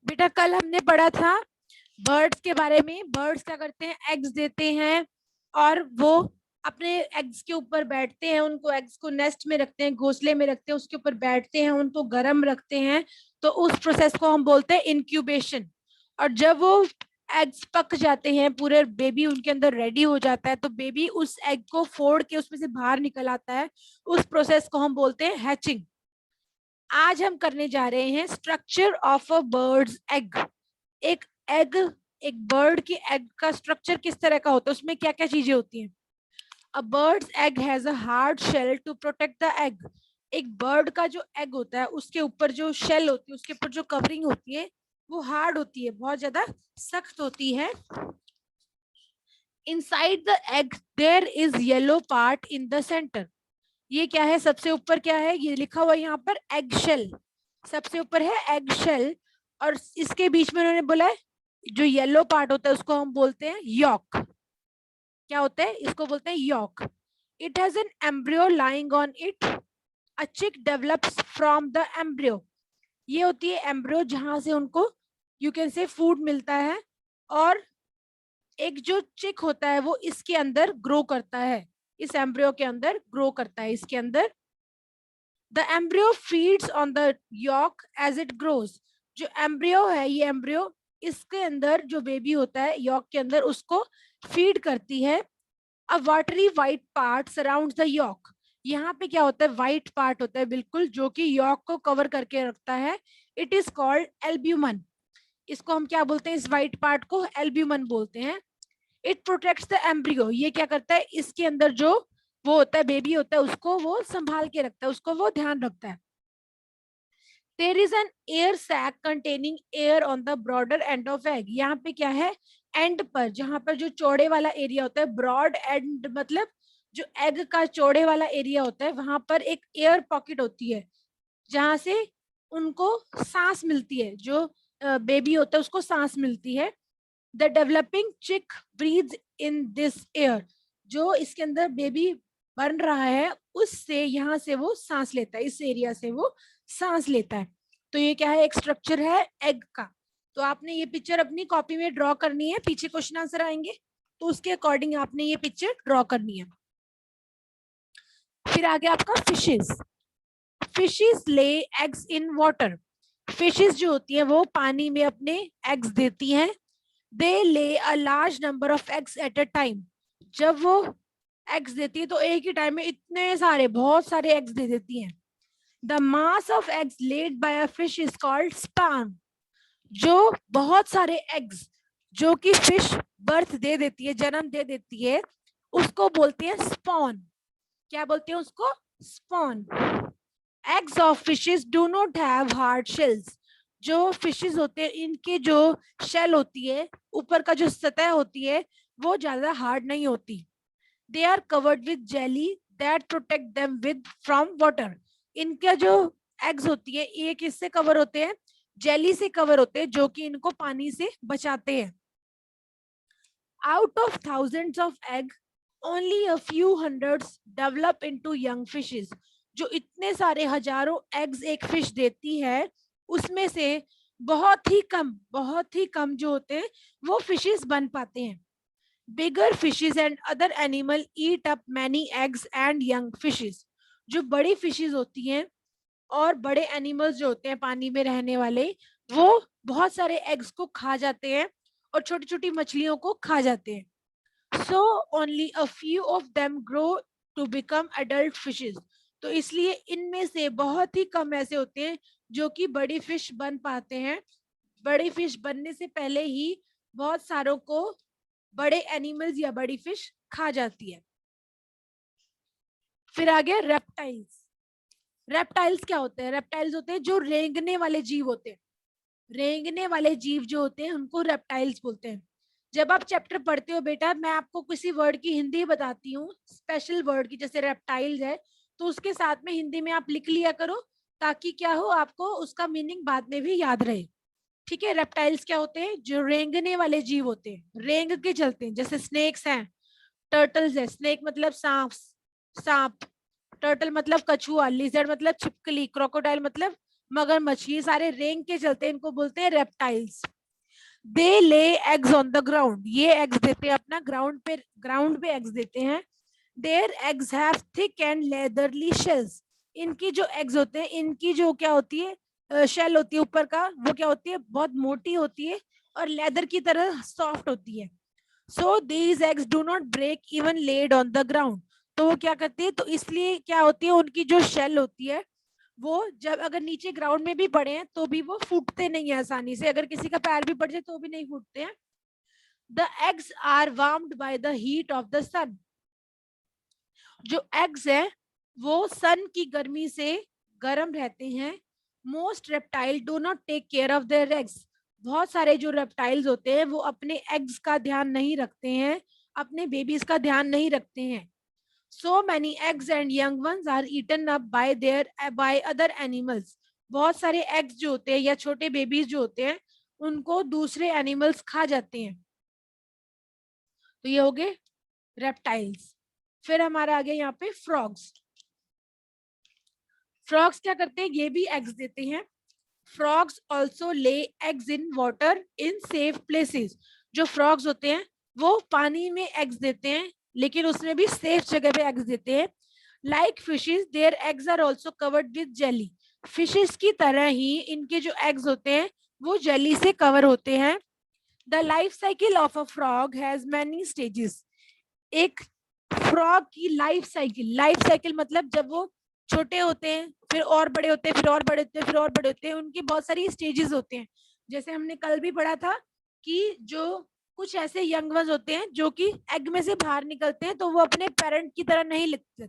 बेटा कल हमने पढ़ा था बर्ड्स के बारे में। बर्ड्स क्या करते हैं, एग्स देते हैं और वो अपने एग्स के ऊपर बैठते हैं, उनको एग्स को नेस्ट में रखते हैं, घोंसले में रखते हैं, उसके ऊपर बैठते हैं, उनको गर्म रखते हैं। तो उस प्रोसेस को हम बोलते हैं इंक्यूबेशन। और जब वो एग्स पक जाते हैं, पूरे बेबी उनके अंदर रेडी हो जाता है, तो बेबी उस एग को फोड़ के उसमें से बाहर निकल आता है। उस प्रोसेस को हम बोलते हैं हैचिंग। आज हम करने जा रहे हैं structure of a bird's egg. एक एग, एक बर्ड की एग का स्ट्रक्चर किस तरह का होता है, उसमें क्या क्या चीजें होती हैं। A bird's egg has a hard shell to protect the egg. एक बर्ड का जो एग होता है उसके ऊपर जो शेल होती है, उसके ऊपर जो कवरिंग होती है वो हार्ड होती है, बहुत ज्यादा सख्त होती है। Inside the egg there is yellow part in the centre. ये क्या है, सबसे ऊपर क्या है, ये लिखा हुआ है यहाँ पर एग शेल। सबसे ऊपर है एग शेल और इसके बीच में उन्होंने बोला है जो येलो पार्ट होता है उसको हम बोलते हैं यॉक। क्या होता है, इसको बोलते हैं yolk. It has an embryo lying on it. A chick develops from the embryo. ये होती है एम्ब्रियो जहां से उनको यू कैन से फूड मिलता है। और एक जो चिक होता है वो इसके अंदर ग्रो करता है, इस एम्ब्रियो के अंदर ग्रो करता है इसके अंदर। The embryo feeds on the yolk as it grows. जो एम्ब्रियो है, ये एम्ब्रियो इसके अंदर जो बेबी होता है यॉक के अंदर उसको फीड करती है। A watery white part surrounds the yolk. यहाँ पे क्या होता है, व्हाइट पार्ट होता है बिल्कुल, जो कि यॉक को कवर करके रखता है। It is called albumin. इसको हम क्या बोलते हैं, इस व्हाइट पार्ट को एल्ब्यूमन बोलते हैं। It protects the embryo. ये क्या करता है, इसके अंदर जो वो होता है बेबी होता है उसको वो संभाल के रखता है, उसको वो ध्यान रखता है। There is an air sac containing air on the broader end of egg. यहाँ पे क्या है, एंड पर, जहां पर जो चौड़े वाला एरिया होता है, ब्रॉड एंड मतलब जो एग का चौड़े वाला एरिया होता है, वहां पर एक एयर पॉकेट होती है जहां से उनको सांस मिलती है, जो बेबी होता है उसको सांस मिलती है। द डेवलपिंग चिक ब्रीथ्स इन दिस एयर। जो इसके अंदर बेबी बन रहा है उससे यहाँ से वो सांस लेता है, इस एरिया से वो सांस लेता है। तो ये क्या है, एक स्ट्रक्चर है एग का। तो आपने ये पिक्चर अपनी कॉपी में ड्रॉ करनी है, पीछे क्वेश्चन आंसर आएंगे तो उसके अकॉर्डिंग आपने ये पिक्चर ड्रॉ करनी है। फिर आगे आपका fishes. Fishes lay eggs in water. Fishes जो होती है वो पानी में अपने एग्स देती हैं। दे ले a large number of eggs at a time. जब वो एग्स देती है तो एक ही टाइम में इतने सारे, बहुत सारे एग्स दे देती हैं। The mass of eggs led by a fish is called sperm. जो बहुत सारे एग्स जो कि फिश बर्थ दे देती है, जन्म दे देती है, उसको बोलते हैं स्पॉन। क्या बोलते हैं उसको, spawn. Eggs of fishes do not have hard shells. जो फिशेस होते हैं इनके जो शेल होती है, ऊपर का जो सतह होती है वो ज्यादा हार्ड नहीं होती। They are covered with jelly that protect them with from water. इनका जो एग्स होती है ये किससे कवर होते हैं, जेली से कवर होते हैं, जो कि इनको पानी से बचाते हैं। Out of thousands of egg only a few hundreds develop into young fishes. जो इतने सारे हजारों एग्स एक फिश देती है उसमें से बहुत ही कम जो होते हैं वो फिशेस बन पाते हैं। Bigger fishes and other animal eat up many eggs and young fishes. जो बड़ी फिशेस होती हैं और बड़े एनिमल्स जो होते हैं पानी में रहने वाले, वो बहुत सारे एग्स को खा जाते हैं और छोटी छोटी मछलियों को खा जाते हैं। So only a few of them grow to become adult fishes. तो इसलिए इनमें से बहुत ही कम ऐसे होते हैं जो कि बड़ी फिश बन पाते हैं। बड़ी फिश बनने से पहले ही बहुत सारों को बड़े एनिमल्स या बड़ी फिश खा जाती है। फिर आ गया रेप्टाइल्स। रेप्टाइल्स क्या होते हैं, रेप्टाइल्स होते हैं जो रेंगने वाले जीव होते हैं। रेंगने वाले जीव जो होते हैं उनको रेप्टाइल्स बोलते हैं। जब आप चैप्टर पढ़ते हो बेटा, मैं आपको किसी वर्ड की हिंदी बताती हूँ, स्पेशल वर्ड की, जैसे रेप्टाइल्स है तो उसके साथ में हिंदी में आप लिख लिया करो, ताकि क्या हो, आपको उसका मीनिंग बाद में भी याद रहे। ठीक है, रेप्टाइल्स क्या होते हैं, जो रेंगने वाले जीव होते हैं, रेंग के चलते हैं। जैसे स्नेक्स हैं, टर्टल्स है, स्नेक मतलब सांप, सांप, टर्टल मतलब कछुआ, लिजर्ड मतलब छिपकली, क्रोकोडाइल मतलब मगरमच्छ, ये सारे रेंग के चलते हैं, इनको बोलते हैं reptiles. They lay eggs on the ground, ये एग्स देते हैं अपना ग्राउंड पे एग्स देते हैं। Their eggs have thick and leathery shells, इनकी जो एग्स होते हैं, इनकी जो क्या होती है शेल होती है ऊपर का, वो क्या होती है, बहुत मोटी होती है और लेदर की तरह सॉफ्ट होती है। So these eggs do not break even laid on the ground, तो वो क्या करती है, तो इसलिए क्या होती है, उनकी जो शेल होती है वो जब अगर नीचे ग्राउंड में भी पड़े हैं तो भी वो फूटते नहीं है आसानी से, अगर किसी का पैर भी पड़ जाए तो भी नहीं फूटते हैं। The eggs are warmed by the heat of the sun, जो एग्स है वो सन की गर्मी से गर्म रहते हैं। Most reptile do not take care of their eggs, बहुत सारे जो रेप्टाइल्स होते हैं वो अपने एग्स का ध्यान नहीं रखते हैं, अपने बेबीज का ध्यान नहीं रखते हैं। So many eggs and young ones are eaten up by other animals. बहुत सारे एग्स जो होते हैं या छोटे बेबीज जो होते हैं उनको दूसरे एनिमल्स खा जाते हैं। तो ये हो गए रेप्टाइल्स। फिर हमारा आ गया यहाँ पे फ्रॉग्स। फ्रॉग्स क्या करते हैं, ये भी एग्स देते हैं। Frogs also lay eggs in water in safe places, जो फ्रॉग्स होते हैं वो पानी में एग्स देते हैं लेकिन उसमें भी सेफ जगह पे एग्स देते हैं। Like fishes their eggs are also covered with jelly, fishes की तरह ही इनके जो एग्स होते हैं वो जेली से कवर होते हैं। The life cycle of a frog has many stages, एक फ्रॉग की लाइफ साइकिल मतलब जब वो छोटे होते हैं फिर और बड़े होते हैं, फिर और बड़े होते हैं, फिर और बड़े होते हैं, उनकी बहुत सारी स्टेजेस होते हैं। जैसे हमने कल भी पढ़ा था कि जो कुछ ऐसे यंग वंस होते हैं जो कि एग में से बाहर निकलते हैं तो वो अपने पेरेंट की तरह नहीं दिखते,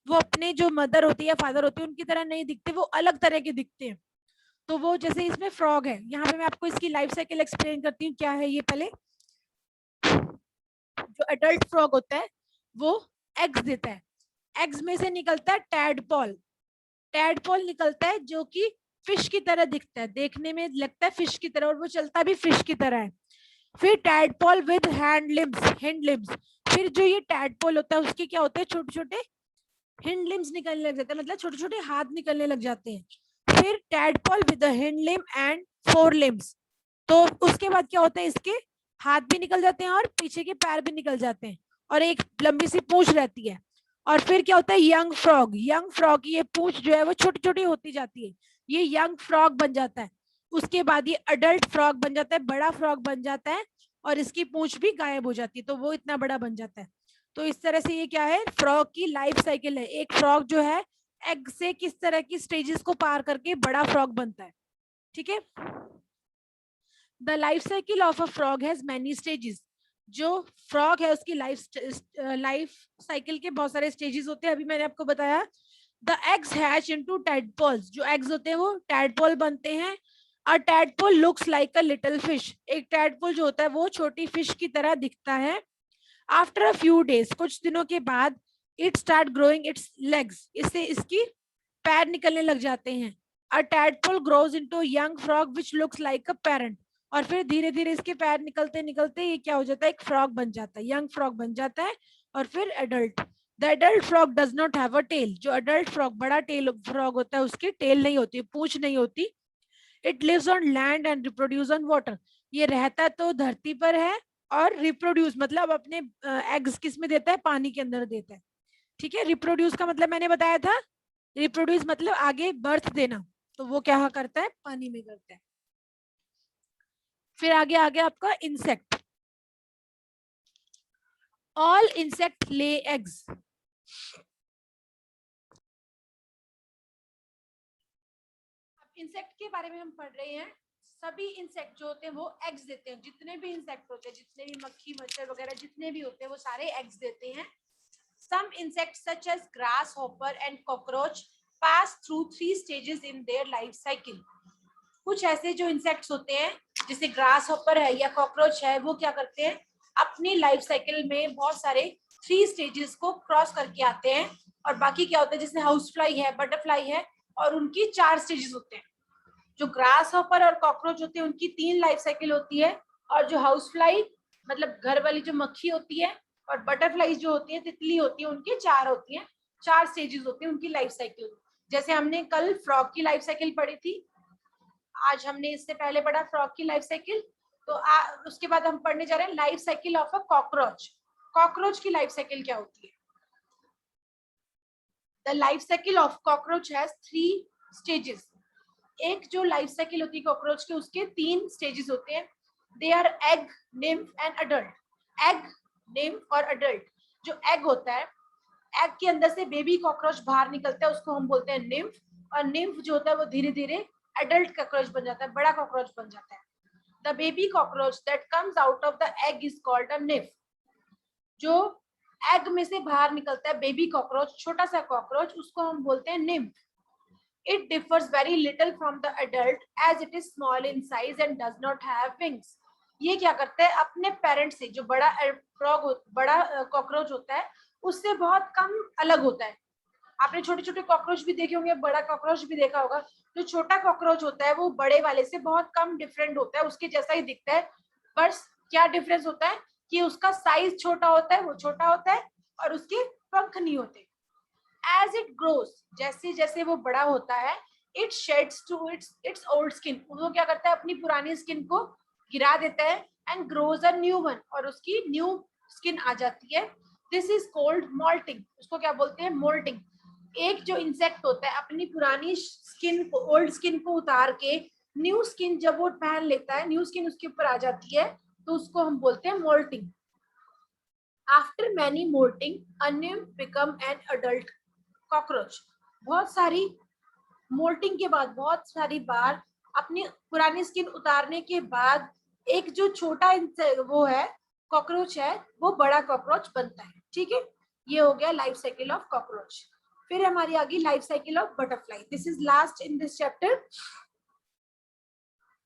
वो अपने जो मदर होती है या फादर होते हैं उनकी तरह नहीं दिखते, वो अलग तरह के दिखते हैं। तो वो जैसे इसमें फ्रॉग है, यहाँ पे मैं आपको इसकी लाइफ साइकिल एक्सप्लेन करती हूँ क्या है ये। पहले जो एडल्ट फ्रॉग होता है वो एग्स देता है, एग्स में से निकलता है टैडपॉल, टैडपॉल निकलता है जो कि फिश की तरह दिखता है, देखने में लगता है फिश की तरह और वो चलता भी फिश की तरह है। फिर टैडपॉल विद हिंड लिम्स, फिर जो ये टैडपॉल होता है उसके क्या होते हैं, छोटे छोटे हिंड लिम्स निकलने लग जाते हैं, मतलब छोटे छोटे हाथ निकलने लग जाते हैं। फिर tadpole with hind limb and four limbs, तो उसके बाद क्या होता है, इसके हाथ भी निकल जाते हैं और पीछे के पैर भी निकल जाते हैं और एक लंबी सी पूंछ रहती है। और फिर क्या होता है, यंग फ्रॉग की ये पूंछ जो है वो छोटी छोटी होती जाती है, ये यंग फ्रॉग बन जाता है। उसके बाद ये अडल्ट फ्रॉग बन जाता है, बड़ा फ्रॉग बन जाता है और इसकी पूंछ भी गायब हो जाती है, तो वो इतना बड़ा बन जाता है। तो इस तरह से ये क्या है, फ्रॉग की लाइफ साइकिल है। एक फ्रॉग जो है एग से किस तरह की स्टेजेस को पार करके बड़ा फ्रॉग बनता है। ठीक है, the life cycle of a frog has many stages, जो फ्रॉग है उसकी लाइफ साइकिल के बहुत सारे स्टेजेस होते हैं, अभी मैंने आपको बताया। The eggs hatch into tadpoles, जो एग्स होते हैं वो टैडपोल बनते हैं। A tadpole looks like a little fish, एक टैडपोल जो होता है वो छोटी फिश की तरह दिखता है। आफ्टर अ फ्यू डेज, कुछ दिनों के बाद, it start growing its legs, इससे इसकी पैर निकलने लग जाते हैं। A tadpole grows into young frog which looks like a parent, और फिर धीरे धीरे इसके पैर निकलते निकलते ये क्या हो जाता है, एक फ्रॉग बन जाता है, यंग फ्रॉग बन जाता है। और फिर adult, the adult frog does not have a tail, जो एडल्ट फ्रॉग बड़ा टेल फ्रॉग होता है उसकी टेल नहीं होती, पूंछ नहीं होती। It lives on land and reproduce on water, ये रहता तो धरती पर है और रिप्रोड्यूस मतलब अपने एग्स किस में देता है, पानी के अंदर देता है। ठीक है, रिप्रोड्यूस का मतलब मैंने बताया था, रिप्रोड्यूस मतलब आगे बर्थ देना, तो वो क्या करता है, पानी में करता है। फिर आगे आ गया आपका insect. All insect lay eggs, insect के बारे में हम पढ़ रहे हैं। सभी इंसेक्ट जो होते हैं वो एग्स देते हैं, जितने भी इंसेक्ट होते हैं, जितने भी मक्खी मच्छर वगैरह जितने भी होते हैं वो सारे एग्स देते हैं। Some insects such as grasshopper and cockroach pass through 3 stages in their life cycle, कुछ ऐसे जो इंसेक्ट्स होते हैं जैसे ग्रास हॉपर है या कॉकरोच है, वो क्या करते हैं, अपनी लाइफ साइकिल में बहुत सारे 3 स्टेजेस को क्रॉस करके आते हैं। और बाकी क्या होता है, जैसे हाउस फ्लाई है, बटरफ्लाई है, और उनकी 4 स्टेजेस होते हैं। जो ग्रास हॉपर और कॉकरोच होते हैं उनकी 3 लाइफ साइकिल होती है, और जो हाउस फ्लाई मतलब घर वाली जो मक्खी होती है, और बटरफ्लाई जो होती है, तितली होती है, उनकी 4 होती है, 4 स्टेजेस होती है उनकी लाइफ साइकिल। जैसे हमने कल फ्रॉग की लाइफ साइकिल पढ़ी थी, आज हमने इससे पहले पढ़ा फ्रॉग की लाइफ साइकिल, तो उसके बाद हम पढ़ने जा रहे हैं life cycle of a cockroach. Cockroach की लाइफ साइकिल क्या होती है? The life cycle of cockroach has 3 stages. एक जो लाइफ साइकिल होती है कॉकरोच के, उसके 3 स्टेजेस होते हैं। They are egg, nymph and adult. Egg, nymph और अडल्ट। जो एग होता है, एग के अंदर से बेबी कॉकरोच बाहर निकलता है, उसको हम बोलते हैं निम्फ। और निम्फ जो होता है वो धीरे धीरे एडल्ट कॉकरोच बन जाता है, बड़ा कॉकरोच बन जाता है। The baby cockroach that comes out of the egg is called a nymph. जो एग में से बाहर निकलता है बेबी कॉकरोच, छोटा सा कॉकरोच, उसको हम बोलते हैं nymph. It differs very little from the adult as it is small in size and does not have wings. ये क्या करता है, अपने पेरेंट से, जो बड़ा फ्रॉग बड़ा कॉकरोच होता है, उससे बहुत कम अलग होता है। आपने छोटे छोटे कॉकरोच भी देखे होंगे, बड़ा कॉकरोच भी देखा होगा। जो छोटा कॉकरोच होता है वो बड़े वाले से बहुत कम डिफरेंट होता है, उसके जैसा ही दिखता है। बस क्या डिफरेंस होता है कि उसका साइज छोटा होता है, वो छोटा होता है, और उसके पंख नहीं होते। As it grows, जैसे जैसे वो बड़ा होता है, it sheds to its old skin. वो क्या करता है, अपनी पुरानी स्किन को गिरा देता है, and grows a new one, और उसकी न्यू स्किन आ जाती है। This is called molting. उसको क्या बोलते हैं? मोल्टिंग। एक जो इंसेक्ट होता है अपनी पुरानी स्किन को, ओल्ड स्किन को उतार के न्यू स्किन जब वो पहन लेता है, न्यू स्किन उसके ऊपर आ जाती है, तो उसको हम बोलते हैं moulting. After many molting, a nymph become an adult cockroach. बहुत सारी मोल्टिंग के बाद, बहुत सारी बार अपनी पुरानी स्किन उतारने के बाद, एक जो छोटा वो है कॉकरोच है, वो बड़ा कॉकरोच बनता है। ठीक है, ये हो गया लाइफ साइकिल ऑफ कॉकरोच। फिर हमारी आ गई life cycle of butterfly. This is last in this chapter.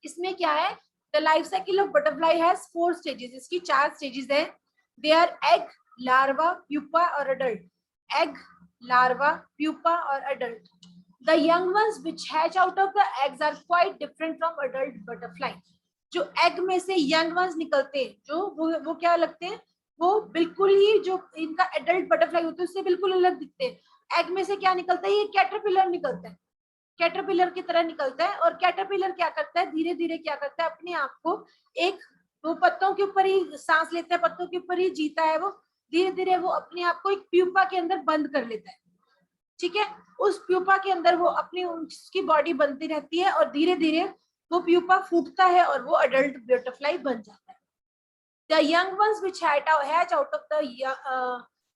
इसमें क्या है, the life cycle of butterfly has 4 stages. इसकी 4 स्टेजेस हैं। They are egg, larva, pupa और adult. Egg, larva, pupa or adult. The young ones which hatch out of the eggs are quite different from adult butterfly. जो egg में से young ones निकलते हैं, जो वो क्या लगते हैं, वो बिल्कुल ही जो इनका एडल्ट बटरफ्लाई होता है उससे बिल्कुल अलग दिखते हैं। एग में से क्या निकलता है, ये कैटरपिलर निकलता है, कैटरपिलर की तरह निकलता है। और कैटरपिलर क्या करता है, धीरे धीरे क्या करता है, अपने आप को एक, वो पत्तों के ऊपर ही सांस लेता है, पत्तों के ऊपर ही जीता है, वो धीरे धीरे वो अपने आप को एक प्यूपा के अंदर बंद कर लेता है। ठीक है, उस प्यूपा के अंदर वो अपनी उसकी बॉडी बनती रहती है, और धीरे धीरे वो प्यूपा फूटता है और वो अडल्ट बटरफ्लाई बन जाता है। The young ones which hatch out of the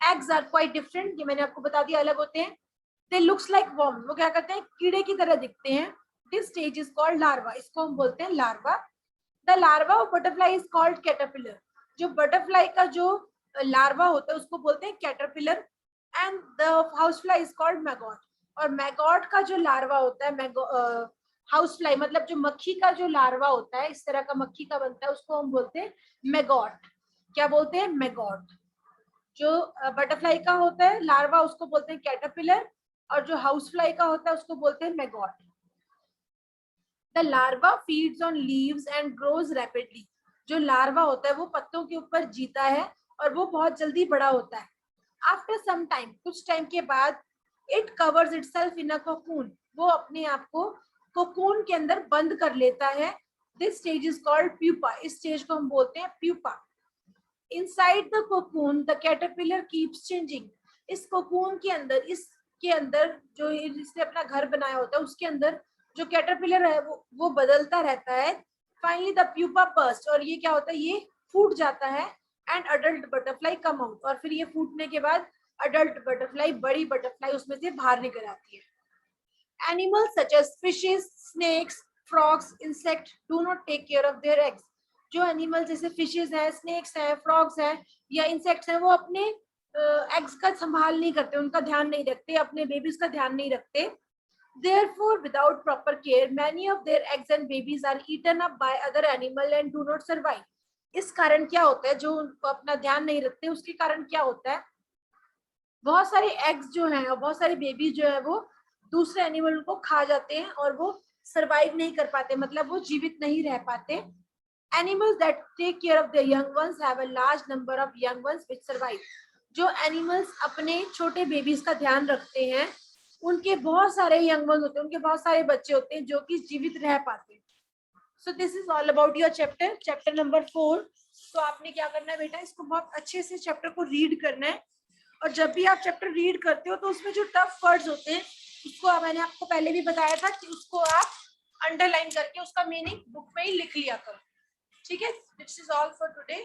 eggs are quite different. ये मैंने आपको बता दिया, अलग होते हैं। They looks like worm. वो क्या करते हैं, कीड़े की तरह दिखते हैं। This stage is called larva. इसको हम बोलते हैं larva. The larva of butterfly is called caterpillar. जो बटरफ्लाई का जो लार्वा होता है उसको बोलते हैं caterpillar. And the house fly is called maggot. और मैगॉट का जो लार्वा होता है, हाउस फ्लाई मतलब जो मक्खी का जो लार्वा होता है, इस तरह का मक्खी का बनता है, उसको हम बोलते हैं मैगॉट। क्या बोलते हैं? मैगॉट। जो बटरफ्लाई का होता है लार्वा, उसको बोलते हैं कैटरपिलर, और जो हाउस फ्लाई का होता है उसको बोलते हैं maggot. The larva feeds on leaves and grows rapidly. जो लार्वा होता है वो पत्तों के ऊपर जीता है और वो बहुत जल्दी बड़ा होता है। आफ्टर सम टाइम, कुछ टाइम के बाद, it covers itself in a cocoon. वो अपने आप को कोकून के अंदर बंद कर लेता है। This stage is called pupa. इस स्टेज को हम बोलते हैं pupa. Inside the cocoon the caterpillar keeps changing. इस कोकून के अंदर, इसके अंदर जो इसने अपना घर बनाया होता है, उसके अंदर जो कैटरपिलर है वो बदलता रहता है। फाइनली द प्यूपा बर्स्ट, और ये क्या होता है, ये फूट जाता है। And adult butterfly come out, और फिर ये फूटने के बाद अडल्ट बटरफ्लाई, बड़ी बटरफ्लाई उसमें से बाहर निकल आती है। Animals such as fishes, snakes, frogs, insect do not take care of their eggs. जो एनिमल जैसे फिशेस हैं, स्नेक्स हैं, फ्रॉग्स हैं या इंसेक्ट्स हैं, वो अपने एग्स का संभाल नहीं करते, उनका ध्यान नहीं रखते, अपने बेबीज का ध्यान नहीं रखते। Therefore, without proper care, many of their eggs and babies are eaten up by other animal and do not survive. इस कारण क्या होता है, जो उनको अपना ध्यान नहीं रखते, उसके कारण क्या होता है, बहुत सारे एग्स जो हैं और बहुत सारे बेबी जो है वो दूसरे एनिमल को खा जाते हैं और वो सरवाइव नहीं कर पाते, मतलब वो जीवित नहीं रह पाते। Animals that take care of their young ones have a large number of young ones which survive. जो एनिमल्स अपने छोटे बेबीज का ध्यान रखते हैं उनके बहुत सारे यंग वंस होते हैं, उनके बहुत सारे बच्चे होते हैं जो कि जीवित रह पाते हैं। So this is all about your chapter number 4। तो आपने क्या करना है बेटा, इसको बहुत अच्छे से चैप्टर को रीड करना है। और जब भी आप चैप्टर रीड करते हो तो उसमें जो टफ वर्ड्स होते हैं उसको मैंने आपको पहले भी बताया था कि उसको आप अंडरलाइन करके उसका मीनिंग बुक में ही लिख लिया करो। ठीक है, this is all for today.